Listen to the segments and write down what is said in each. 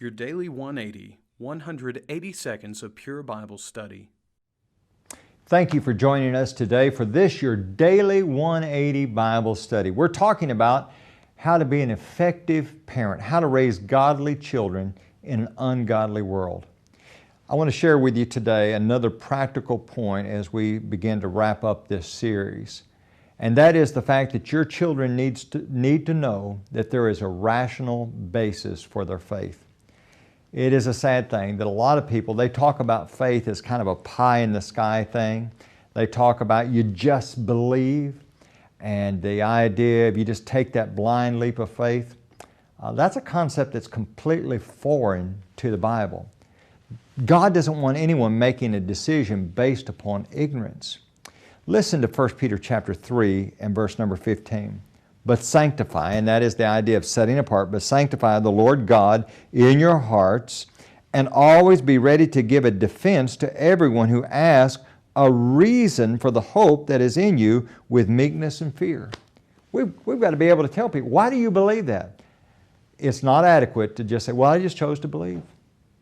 Your Daily 180, 180 seconds of pure Bible study. Thank you for joining us today for this, your Daily 180 Bible study. We're talking about how to be an effective parent, how to raise godly children in an ungodly world. I want to share with you today another practical point as we begin to wrap up this series. And that is the fact that your children need to know that there is a rational basis for their faith. It is a sad thing that a lot of people, they talk about faith as kind of a pie in the sky thing. They talk about you just believe, and the idea of you just take that blind leap of faith. That's a concept that's completely foreign to the Bible. God doesn't want anyone making a decision based upon ignorance. Listen to 1 Peter chapter 3 and verse number 15. But sanctify, and that is the idea of setting apart, but sanctify the Lord God in your hearts, and always be ready to give a defense to everyone who asks a reason for the hope that is in you with meekness and fear. We've got to be able to tell people, why do you believe that? It's not adequate to just say, well, I just chose to believe.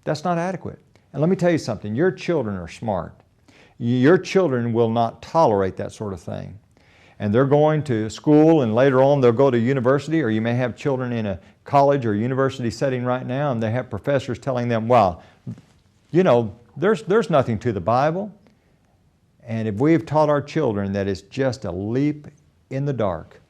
That's not adequate. And let me tell you something, your children are smart. Your children will not tolerate that sort of thing. And they're going to school, and later on they'll go to university, or you may have children in a college or university setting right now, and they have professors telling them, well, you know, there's nothing to the Bible. And if we have taught our children that it's just a leap in the dark,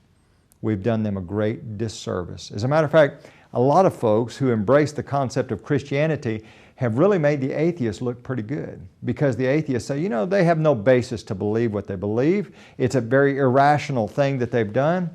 we've done them a great disservice. As a matter of fact, a lot of folks who embrace the concept of Christianity have really made the atheists look pretty good, because the atheists say, you know, they have no basis to believe what they believe. It's a very irrational thing that they've done.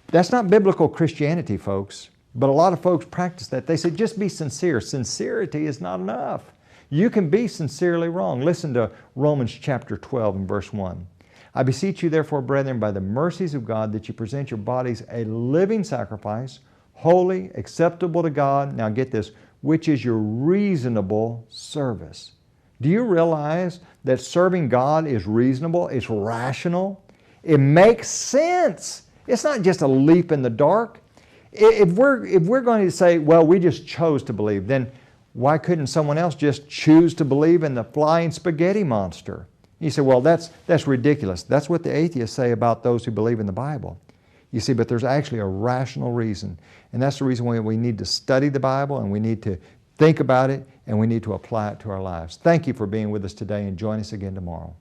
That's not biblical Christianity, folks. But a lot of folks practice that. They say, just be sincere. Sincerity is not enough. You can be sincerely wrong. Listen to Romans chapter 12 and verse 1. I beseech you therefore, brethren, by the mercies of God, that you present your bodies a living sacrifice, holy, acceptable to God. Now get this, which is your reasonable service. Do you realize that serving God is reasonable? It's rational. It makes sense. It's not just a leap in the dark. If we're going to say, well, we just chose to believe, then why couldn't someone else just choose to believe in the flying spaghetti monster? You say, well, that's ridiculous. That's what the atheists say about those who believe in the Bible. You see, but there's actually a rational reason. And that's the reason why we need to study the Bible, and we need to think about it, and we need to apply it to our lives. Thank you for being with us today, and join us again tomorrow.